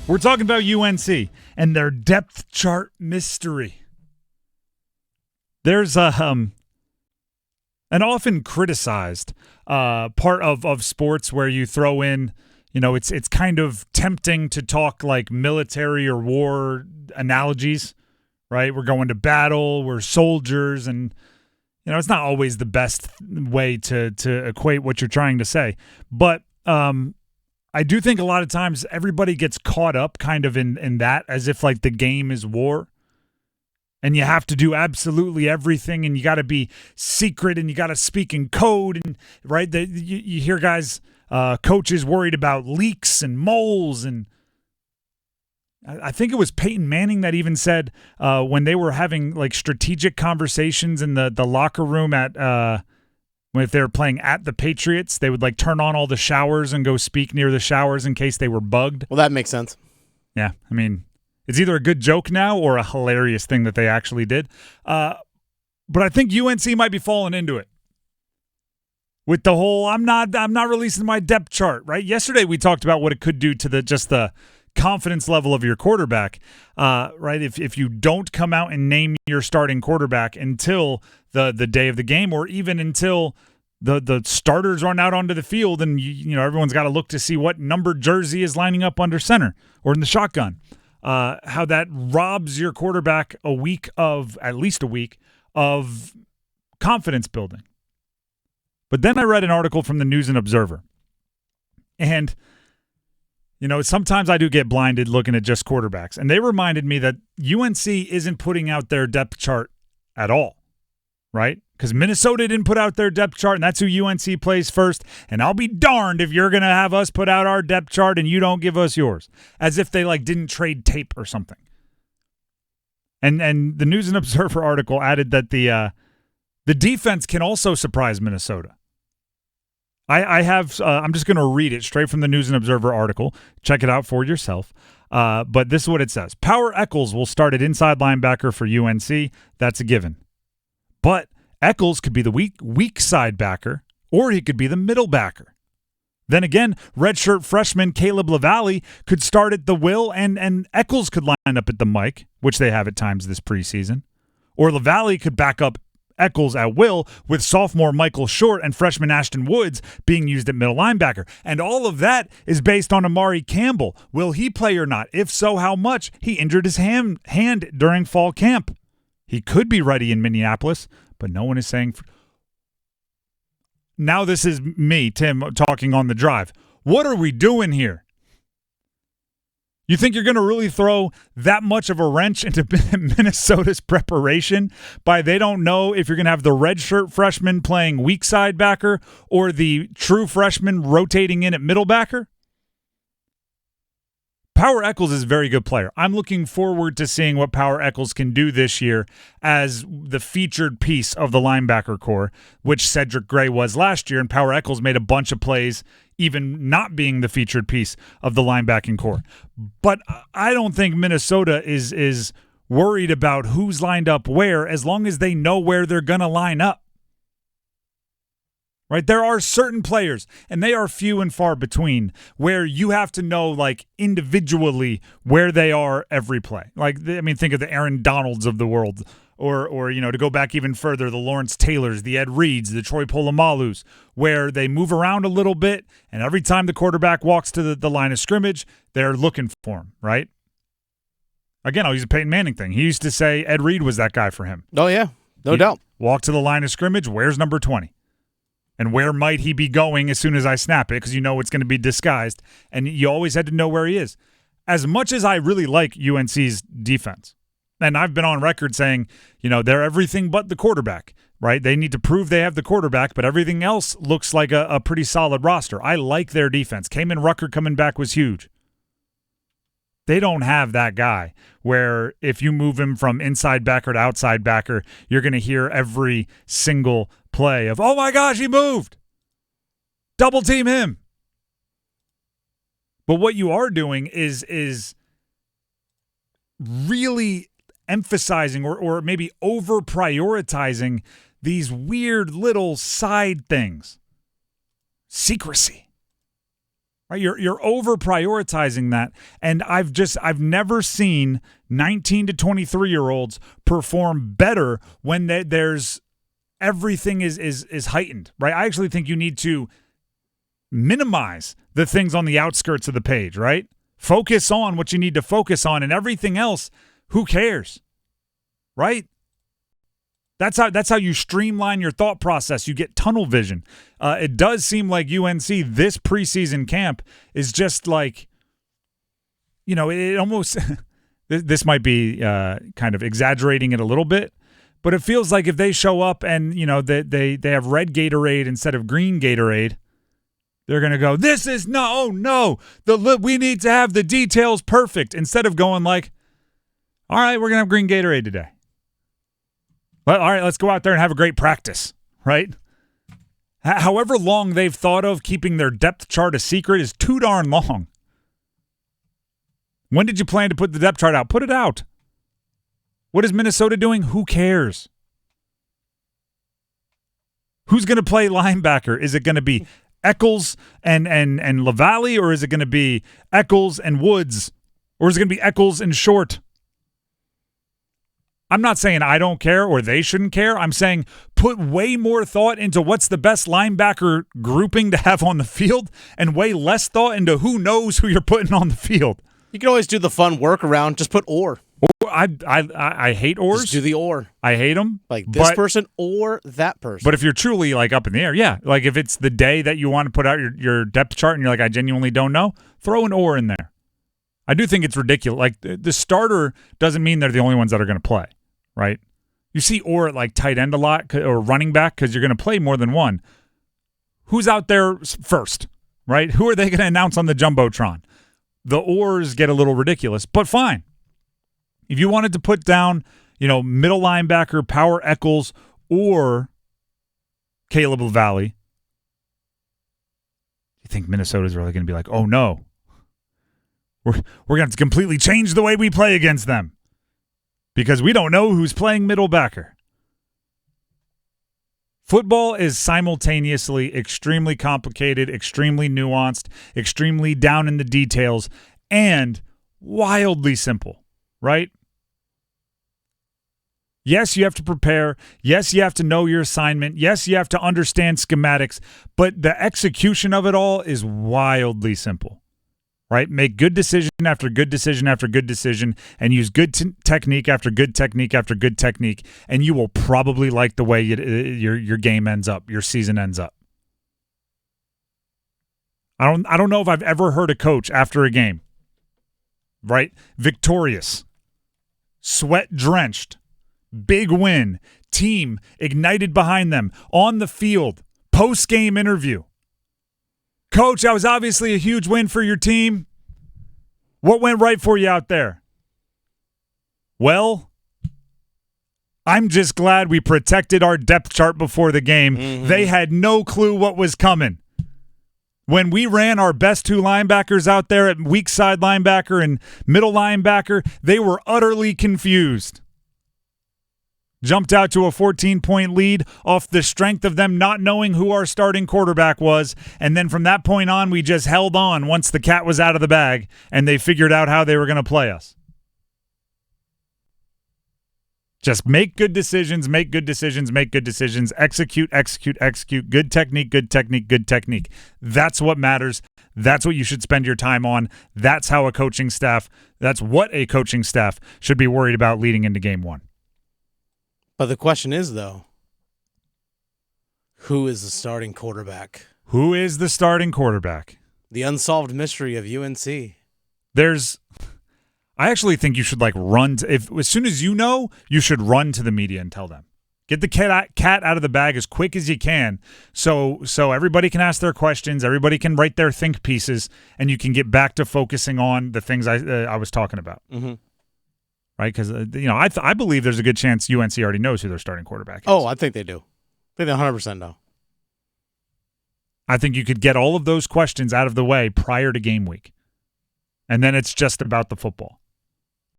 We're talking about UNC and their depth chart mystery. There's an often criticized part of sports where you throw in, it's kind of tempting to talk like military or war analogies, right? We're going to battle, we're soldiers, and it's not always the best way to equate what you're trying to say. But I do think a lot of times everybody gets caught up kind of in that, as if like the game is war and you have to do absolutely everything and you got to be secret and you got to speak in code, and right. You hear guys, coaches worried about leaks and moles, and I think it was Peyton Manning that even said when they were having like strategic conversations in the locker room if they were playing at the Patriots, they would like turn on all the showers and go speak near the showers in case they were bugged. Well, that makes sense. Yeah, I mean, it's either a good joke now or a hilarious thing that they actually did. But I think UNC might be falling into it with the whole I'm not releasing my depth chart, right? Yesterday we talked about what it could do to the confidence level of your quarterback, right? If you don't come out and name your starting quarterback until the day of the game, or even until the starters run out onto the field, and everyone's got to look to see what number jersey is lining up under center or in the shotgun, how that robs your quarterback at least a week of confidence building. But then I read an article from the News and Observer, and sometimes I do get blinded looking at just quarterbacks. And they reminded me that UNC isn't putting out their depth chart at all, right? Because Minnesota didn't put out their depth chart, and that's who UNC plays first. And I'll be darned if you're going to have us put out our depth chart and you don't give us yours. As if they didn't trade tape or something. And the News and Observer article added that the defense can also surprise Minnesota. I'm just going to read it straight from the News and Observer article. Check it out for yourself. But this is what it says. Power Eccles will start at inside linebacker for UNC. That's a given. But Eccles could be the weak side backer, or he could be the middle backer. Then again, redshirt freshman Caleb LaValle could start at the will, and Eccles could line up at the Mike, which they have at times this preseason. Or LaValle could back up Eccles at will, with sophomore Michael Short and freshman Ashton Woods being used at middle linebacker. And all of that is based on Amari Campbell. Will he play or not? If so, how much? He injured his hand during fall camp. He could be ready in Minneapolis, but no one is saying. Now this is me, Tim, talking on the drive. What are we doing here? You think you're going to really throw that much of a wrench into Minnesota's preparation by they don't know if you're going to have the redshirt freshman playing weak side backer or the true freshman rotating in at middle backer? Power Eccles is a very good player. I'm looking forward to seeing what Power Eccles can do this year as the featured piece of the linebacker core, which Cedric Gray was last year, and Power Eccles made a bunch of plays even not being the featured piece of the linebacking core. But I don't think Minnesota is worried about who's lined up where, as long as they know where they're going to line up. Right? There are certain players, and they are few and far between, where you have to know, individually where they are every play. Think of the Aaron Donalds of the world, or to go back even further, the Lawrence Taylors, the Ed Reeds, the Troy Polamalu's, where they move around a little bit, and every time the quarterback walks to the line of scrimmage, they're looking for him, right? Again, I'll use a Peyton Manning thing. He used to say Ed Reed was that guy for him. Oh, yeah. No doubt. Walk to the line of scrimmage, where's number 20? And where might he be going as soon as I snap it? Because it's going to be disguised. And you always had to know where he is. As much as I really like UNC's defense, and I've been on record saying, they're everything but the quarterback, right? They need to prove they have the quarterback, but everything else looks like a pretty solid roster. I like their defense. Kamen Rucker coming back was huge. They don't have that guy where if you move him from inside backer to outside backer, you're going to hear every single play of, oh my gosh, he moved. Double team him. But what you are doing is really emphasizing or maybe over prioritizing these weird little side things. Secrecy. Right? You're over prioritizing that. And I've never seen 19 to 23-year-olds perform better when there's everything is heightened, right? I actually think you need to minimize the things on the outskirts of the page, right? Focus on what you need to focus on, and everything else, who cares? Right? That's how you streamline your thought process. You get tunnel vision. It does seem like UNC, this preseason camp, is just like, it almost this might be kind of exaggerating it a little bit, but it feels like if they show up and they have red Gatorade instead of green Gatorade, they're gonna go, this is we need to have the details perfect, instead of going like, all right, we're gonna have green Gatorade today. Well, all right, let's go out there and have a great practice, right? However long they've thought of keeping their depth chart a secret is too darn long. When did you plan to put the depth chart out? Put it out. What is Minnesota doing? Who cares? Who's going to play linebacker? Is it going to be Eccles and LaValle, or is it going to be Eccles and Woods, or is it going to be Eccles and Short? I'm not saying I don't care or they shouldn't care. I'm saying put way more thought into what's the best linebacker grouping to have on the field, and way less thought into who knows who you're putting on the field. You can always do the fun workaround. Just put or. I hate ors. Just do the or. I hate them. Like this person or that person. But if you're truly like up in the air, yeah. Like if it's the day that you want to put out your depth chart and you're like, I genuinely don't know, throw an or in there. I do think it's ridiculous. Like the starter doesn't mean they're the only ones that are going to play, right? You see or at like tight end a lot, or running back, because you're going to play more than one. Who's out there first, right? Who are they going to announce on the Jumbotron? The ors get a little ridiculous, but fine. If you wanted to put down, middle linebacker, Power Eccles, or Caleb LaValle, you think Minnesota's really going to be like, oh no, we're going to have to completely change the way we play against them because we don't know who's playing middle backer? Football is simultaneously extremely complicated, extremely nuanced, extremely down in the details, and wildly simple, right? Yes, you have to prepare. Yes, you have to know your assignment. Yes, you have to understand schematics, but the execution of it all is wildly simple, right? Make good decision after good decision after good decision, and use good technique after good technique after good technique, and you will probably like the way your game ends up, your season ends up. I don't know if I've ever heard a coach after a game, right? Victorious, sweat-drenched, big win, team ignited behind them, on the field, post-game interview. Coach, that was obviously a huge win for your team. What went right for you out there? Well, I'm just glad we protected our depth chart before the game. Mm-hmm. They had no clue what was coming. When we ran our best two linebackers out there at weak side linebacker and middle linebacker, they were utterly confused. Jumped out to a 14-point lead off the strength of them not knowing who our starting quarterback was, and then from that point on, we just held on once the cat was out of the bag, and they figured out how they were going to play us. Just make good decisions, make good decisions, make good decisions, execute, execute, execute, good technique, good technique, good technique. That's what matters. That's what you should spend your time on. That's what a coaching staff should be worried about leading into game one. But the question is, though, who is the starting quarterback? Who is the starting quarterback? The unsolved mystery of UNC. I actually think you should run. As soon as you know, you should run to the media and tell them. Get the cat out of the bag as quick as you can, so everybody can ask their questions, everybody can write their think pieces, and you can get back to focusing on the things I was talking about. Mm-hmm. Right, because I believe there's a good chance UNC already knows who their starting quarterback is. Oh, I think they do. I think they 100% know. I think you could get all of those questions out of the way prior to game week, and then it's just about the football.